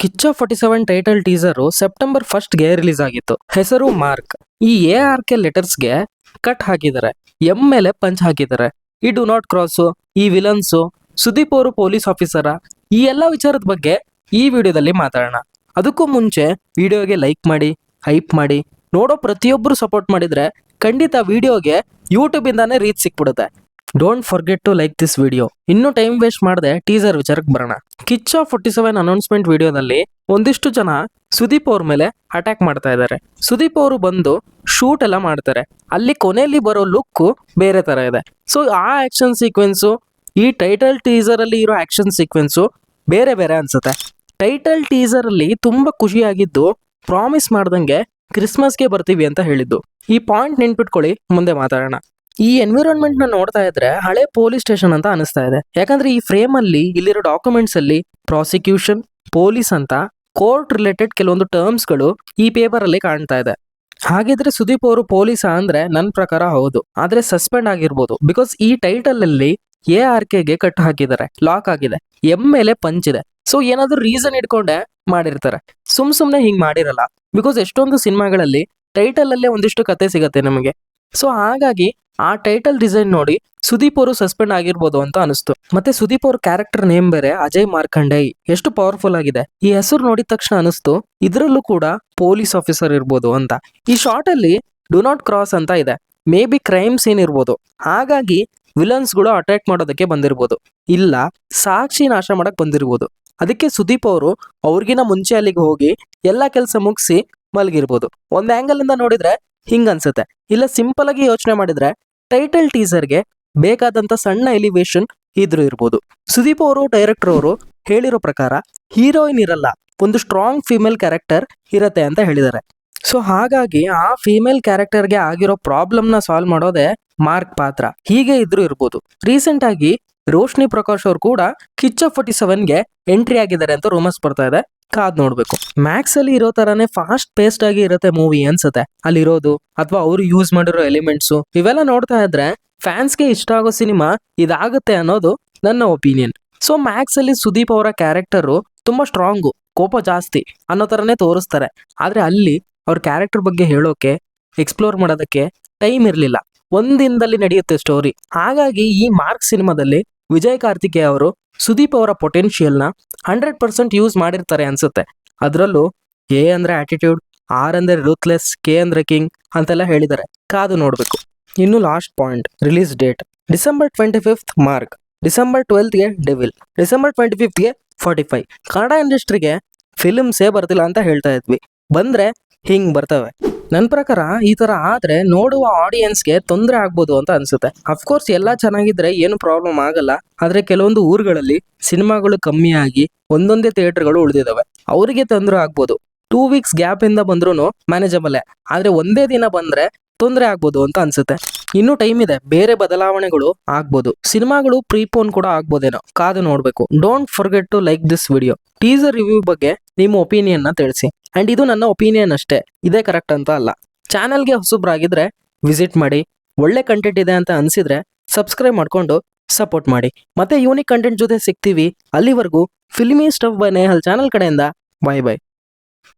Kichcha 47 title teaser September 1 ಗೆ release ಆಗಿತ್ತು. ಹೆಸರು ಮಾರ್ಕ್. ಈ ARK ಲೆಟರ್ಸ್ಗೆ ಕಟ್ ಹಾಕಿದ್ದಾರೆ, ಎಂ ಮೇಲೆ ಪಂಚ್ ಹಾಕಿದ್ದಾರೆ. ಈ ಡು ನಾಟ್ ಕ್ರಾಸು, ಈ ವಿಲನ್ಸು, ಸುದೀಪ್ ಅವರು ಪೊಲೀಸ್ ಆಫೀಸರ, ಈ ಎಲ್ಲ ವಿಚಾರದ ಬಗ್ಗೆ ಈ ವಿಡಿಯೋದಲ್ಲಿ ಮಾತಾಡೋಣ. ಅದಕ್ಕೂ ಮುಂಚೆ ವಿಡಿಯೋಗೆ ಲೈಕ್ ಮಾಡಿ, ಹೈಪ್ ಮಾಡಿ, ನೋಡೋ ಪ್ರತಿಯೊಬ್ಬರು ಸಪೋರ್ಟ್ ಮಾಡಿದ್ರೆ ಖಂಡಿತ ವಿಡಿಯೋಗೆ ಯೂಟ್ಯೂಬ್ ಇಂದಾನೆ ರೀಚ್ ಸಿಕ್ಬಿಡುತ್ತೆ. Don't forget to like this video. ಇನ್ನು ಟೈಮ್ ವೇಸ್ಟ್ ಮಾಡದೆ ಟೀಸರ್ ವಿಚಾರಕ್ಕೆ ಬರೋಣ. ಕಿಚ್ಚ 47 ಅನೌನ್ಸ್ಮೆಂಟ್ ವಿಡಿಯೋದಲ್ಲಿ ಒಂದಿಷ್ಟು ಜನ ಸುದೀಪ್ ಅವ್ರ ಮೇಲೆ ಅಟ್ಯಾಕ್ ಮಾಡ್ತಾ ಇದ್ದಾರೆ. ಸುದೀಪ್ ಅವರು ಬಂದು ಶೂಟ್ ಎಲ್ಲ ಮಾಡ್ತಾರೆ. ಅಲ್ಲಿ ಕೊನೆಯಲ್ಲಿ ಬರೋ ಲುಕ್ ಬೇರೆ ತರ ಇದೆ. ಸೊ ಆ ಆಕ್ಷನ್ ಸೀಕ್ವೆನ್ಸು, ಈ ಟೈಟಲ್ ಟೀಸರ್ ಅಲ್ಲಿ ಇರೋ ಆಕ್ಷನ್ ಸೀಕ್ವೆನ್ಸು ಬೇರೆ ಬೇರೆ ಅನ್ಸುತ್ತೆ. ಟೈಟಲ್ ಟೀಸರ್ ಅಲ್ಲಿ ತುಂಬಾ ಖುಷಿಯಾಗಿದ್ದು, ಪ್ರಾಮಿಸ್ ಮಾಡ್ದಂಗೆ ಕ್ರಿಸ್ಮಸ್ಗೆ ಬರ್ತೀವಿ ಅಂತ ಹೇಳಿದ್ದು. ಈ ಪಾಯಿಂಟ್ ನೆನ್ಪಿಟ್ಕೊಳ್ಳಿ, ಮುಂದೆ ಮಾತಾಡೋಣ. ಈ ಎನ್ವಿರಾನ್ಮೆಂಟ್ ನ ನೋಡ್ತಾ ಇದ್ರೆ ಹಳೆ ಪೊಲೀಸ್ ಸ್ಟೇಷನ್ ಅಂತ ಅನಿಸ್ತಾ ಇದೆ. ಯಾಕಂದ್ರೆ ಈ ಫ್ರೇಮ್ ಅಲ್ಲಿ ಇಲ್ಲಿರೋ ಡಾಕ್ಯುಮೆಂಟ್ಸ್ ಅಲ್ಲಿ ಪ್ರಾಸಿಕ್ಯೂಷನ್, ಪೊಲೀಸ್ ಅಂತ ಕೋರ್ಟ್ ರಿಲೇಟೆಡ್ ಕೆಲವೊಂದು ಟರ್ಮ್ಸ್ ಗಳು ಈ ಪೇಪರ್ ಅಲ್ಲಿ ಕಾಣ್ತಾ ಇದೆ. ಹಾಗಿದ್ರೆ ಸುದೀಪ್ ಅವರು ಪೊಲೀಸ ಅಂದ್ರೆ ನನ್ನ ಪ್ರಕಾರ ಹೌದು, ಆದ್ರೆ ಸಸ್ಪೆಂಡ್ ಆಗಿರ್ಬೋದು. ಬಿಕಾಸ್ ಈ ಟೈಟಲ್ ಅಲ್ಲಿ ARK ಗೆ ಕಟ್ ಹಾಕಿದ್ದಾರೆ, ಲಾಕ್ ಆಗಿದೆ, ಎಂ ಮೇಲೆ ಪಂಚ್ ಇದೆ. ಸೊ ಏನಾದ್ರು ರೀಸನ್ ಇಟ್ಕೊಂಡೆ ಮಾಡಿರ್ತಾರೆ, ಸುಮ್ನೆ ಹಿಂಗ್ ಮಾಡಿರಲ್ಲ. ಬಿಕಾಸ್ ಎಷ್ಟೊಂದು ಸಿನಿಮಾಗಳಲ್ಲಿ ಟೈಟಲ್ ಅಲ್ಲೇ ಒಂದಿಷ್ಟು ಕತೆ ಸಿಗತ್ತೆ ನಮಗೆ. ಸೊ ಹಾಗಾಗಿ ಆ ಟೈಟಲ್ ಡಿಸೈನ್ ನೋಡಿ ಸುದೀಪ್ ಅವರು ಸಸ್ಪೆಂಡ್ ಆಗಿರ್ಬೋದು ಅಂತ ಅನಿಸ್ತು. ಮತ್ತೆ ಸುದೀಪ್ ಅವ್ರ ಕ್ಯಾರೆಕ್ಟರ್ ನೇಮ್ ಬೇರೆ ಅಜಯ್ ಮಾರ್ಕಂಡೇಯ್, ಎಷ್ಟು ಪವರ್ಫುಲ್ ಆಗಿದೆ. ಈ ಹೆಸರು ನೋಡಿದ ತಕ್ಷಣ ಅನಿಸ್ತು ಇದ್ರಲ್ಲೂ ಕೂಡ ಪೊಲೀಸ್ ಆಫೀಸರ್ ಇರ್ಬೋದು ಅಂತ. ಈ ಶಾರ್ಟ್ ಅಲ್ಲಿ ಡು ನಾಟ್ ಕ್ರಾಸ್ ಅಂತ ಇದೆ, ಮೇ ಬಿ ಕ್ರೈಮ್ ಸೀನ್ ಇರ್ಬೋದು. ಹಾಗಾಗಿ ವಿಲನ್ಸ್ ಗಳು ಅಟ್ಯಾಕ್ ಮಾಡೋದಕ್ಕೆ ಬಂದಿರ್ಬೋದು, ಇಲ್ಲ ಸಾಕ್ಷಿ ನಾಶ ಮಾಡಕ್ ಬಂದಿರ್ಬೋದು. ಅದಕ್ಕೆ ಸುದೀಪ್ ಅವರು ಅವ್ರಿಗಿನ ಮುಂಚೆ ಅಲ್ಲಿಗೆ ಹೋಗಿ ಎಲ್ಲಾ ಕೆಲಸ ಮುಗಿಸಿ ಮಲಗಿರ್ಬೋದು. ಒಂದ್ ಆಂಗಲ್ ಇಂದ ನೋಡಿದ್ರೆ ಹಿಂಗ ಅನ್ಸುತ್ತೆ. ಇಲ್ಲ ಸಿಂಪಲ್ ಆಗಿ ಯೋಚನೆ ಮಾಡಿದ್ರೆ ಟೈಟಲ್ ಟೀಸರ್ಗೆ ಬೇಕಾದಂತ ಸಣ್ಣ ಎಲಿವೇಶನ್ ಇದ್ರೂ ಇರ್ಬೋದು. ಸುದೀಪ್ ಅವರು, ಡೈರೆಕ್ಟರ್ ಅವರು ಹೇಳಿರೋ ಪ್ರಕಾರ ಹೀರೋಯಿನ್ ಇರಲ್ಲ, ಒಂದು ಸ್ಟ್ರಾಂಗ್ ಫಿಮೇಲ್ ಕ್ಯಾರೆಕ್ಟರ್ ಇರತ್ತೆ ಅಂತ ಹೇಳಿದ್ದಾರೆ. ಸೊ ಹಾಗಾಗಿ ಆ ಫಿಮೇಲ್ ಕ್ಯಾರೆಕ್ಟರ್ಗೆ ಆಗಿರೋ ಪ್ರಾಬ್ಲಮ್ ನ ಸಾಲ್ವ್ ಮಾಡೋದೇ ಮಾರ್ಕ್ ಪಾತ್ರ. ಹೀಗೆ ಇದ್ರೂ ಇರ್ಬೋದು. ರೀಸೆಂಟ್ ಆಗಿ ರೋಶ್ನಿ ಪ್ರಕಾಶ್ ಅವರು ಕೂಡ ಕಿಚ್ಚ 47ಗೆ ಎಂಟ್ರಿ ಆಗಿದ್ದಾರೆ ಅಂತ ರೂಮರ್ಸ್ ಬರ್ತಾ ಇದೆ. ಕಾದ್ ನೋಡ್ಬೇಕು. ಮ್ಯಾಕ್ಸ್ ಅಲ್ಲಿ ಇರೋ ತರಾನೇ ಫಾಸ್ಟ್ ಪೇಸ್ಟ್ ಆಗಿ ಇರುತ್ತೆ ಮೂವಿ ಅನ್ಸುತ್ತೆ ಅಲ್ಲಿರೋದು, ಅಥವಾ ಅವರು ಯೂಸ್ ಮಾಡಿರೋ ಎಲಿಮೆಂಟ್ಸು ಇವೆಲ್ಲ ನೋಡ್ತಾ ಇದ್ರೆ ಫ್ಯಾನ್ಸ್ಗೆ ಇಷ್ಟ ಆಗೋ ಸಿನಿಮಾ ಇದಾಗುತ್ತೆ ಅನ್ನೋದು ನನ್ನ ಒಪಿನಿಯನ್. ಸೊ ಮ್ಯಾಕ್ಸ್ ಅಲ್ಲಿ ಸುದೀಪ್ ಅವರ ಕ್ಯಾರೆಕ್ಟರು ತುಂಬಾ ಸ್ಟ್ರಾಂಗು, ಕೋಪ ಜಾಸ್ತಿ ಅನ್ನೋ ತರನೇ ತೋರಿಸ್ತಾರೆ. ಆದ್ರೆ ಅಲ್ಲಿ ಅವ್ರ ಕ್ಯಾರೆಕ್ಟರ್ ಬಗ್ಗೆ ಹೇಳೋಕೆ, ಎಕ್ಸ್ಪ್ಲೋರ್ ಮಾಡೋದಕ್ಕೆ ಟೈಮ್ ಇರಲಿಲ್ಲ. ಒಂದಿನದಲ್ಲಿ ನಡೆಯುತ್ತೆ ಸ್ಟೋರಿ. ಹಾಗಾಗಿ ಈ ಮಾರ್ಕ್ ಸಿನಿಮಾದಲ್ಲಿ ವಿಜಯ್ ಕಾರ್ತಿಕೇಯ ಅವರು ಸುದೀಪ್ ಅವರ ಪೊಟೆನ್ಶಿಯಲ್ನ 100% ಯೂಸ್ ಮಾಡಿರ್ತಾರೆ ಅನ್ಸುತ್ತೆ. ಅದರಲ್ಲೂ A ಅಂದ್ರೆ ಆಟಿಟ್ಯೂಡ್, R ಅಂದ್ರೆ ರೂತ್ಲೆಸ್, K ಅಂದ್ರೆ ಕಿಂಗ್ ಅಂತೆಲ್ಲ ಹೇಳಿದ್ದಾರೆ. ಕಾದು ನೋಡ್ಬೇಕು. ಇನ್ನು last point, release date December 25 mark, December 12ಗೆ ಡೆವಿಲ್, ಡಿಸೆಂಬರ್ 25ಗೆ 45. ಕನ್ನಡ ಇಂಡಸ್ಟ್ರಿಗೆ ಫಿಲ್ಮ್ಸೇ ಬರ್ತಿಲ್ಲ ಅಂತ ಹೇಳ್ತಾ ಇದ್ವಿ, ಬಂದ್ರೆ ಹಿಂಗ್ ಬರ್ತವೆ. ನನ್ನ ಪ್ರಕಾರ ಈ ತರ ಆದ್ರೆ ನೋಡುವ ಆಡಿಯನ್ಸ್ಗೆ ತೊಂದರೆ ಆಗ್ಬೋದು ಅಂತ ಅನ್ಸುತ್ತೆ. ಅಫ್ಕೋರ್ಸ್ ಎಲ್ಲ ಚೆನ್ನಾಗಿದ್ರೆ ಏನು ಪ್ರಾಬ್ಲಮ್ ಆಗಲ್ಲ. ಆದ್ರೆ ಕೆಲವೊಂದು ಊರುಗಳಲ್ಲಿ ಸಿನಿಮಾಗಳು ಕಮ್ಮಿ ಆಗಿ ಒಂದೊಂದೇ ಥಿಯೇಟರ್ಗಳು ಉಳಿದಿದಾವೆ, ಅವರಿಗೆ ತೊಂದರೆ ಆಗ್ಬೋದು. 2 ವೀಕ್ಸ್ ಗ್ಯಾಪ್ ಇಂದ ಬಂದ್ರು ಮ್ಯಾನೇಜಬಲ್. ಆದ್ರೆ ಒಂದೇ ದಿನ ಬಂದ್ರೆ ತೊಂದರೆ ಆಗ್ಬೋದು ಅಂತ ಅನ್ಸುತ್ತೆ. ಇನ್ನೂ ಟೈಮ್ ಇದೆ, ಬೇರೆ ಬದಲಾವಣೆಗಳು ಆಗ್ಬೋದು. ಸಿನಿಮಾಗಳು ಪ್ರೀಪೋನ್ ಕೂಡ ಆಗ್ಬೋದೇನೋ, ಕಾದು ನೋಡ್ಬೇಕು. Don't forget to like this video. Teaser review ಬಗ್ಗೆ ನಿಮ್ಮ ಒಪಿನಿಯನ್ ನ ತಿಳಿಸಿ. ಅಂಡ್ ಇದು ನನ್ನ ಒಪಿನಿಯನ್ ಅಷ್ಟೇ, ಇದೇ ಕರೆಕ್ಟ್ ಅಂತ ಅಲ್ಲ. ಚಾನಲ್ಗೆ ಹೊಸಬ್ರಾಗಿದ್ರೆ ವಿಸಿಟ್ ಮಾಡಿ. ಒಳ್ಳೆ ಕಂಟೆಂಟ್ ಇದೆ ಅಂತ ಅನ್ಸಿದ್ರೆ ಸಬ್ಸ್ಕ್ರೈಬ್ ಮಾಡ್ಕೊಂಡು ಸಪೋರ್ಟ್ ಮಾಡಿ. ಮತ್ತೆ ಯೂನಿಕ್ ಕಂಟೆಂಟ್ ಜೊತೆ ಸಿಗ್ತೀವಿ. ಅಲ್ಲಿವರೆಗೂ filmy stuff by Nehal channel ಕಡೆಯಿಂದ ಬೈ ಬೈ.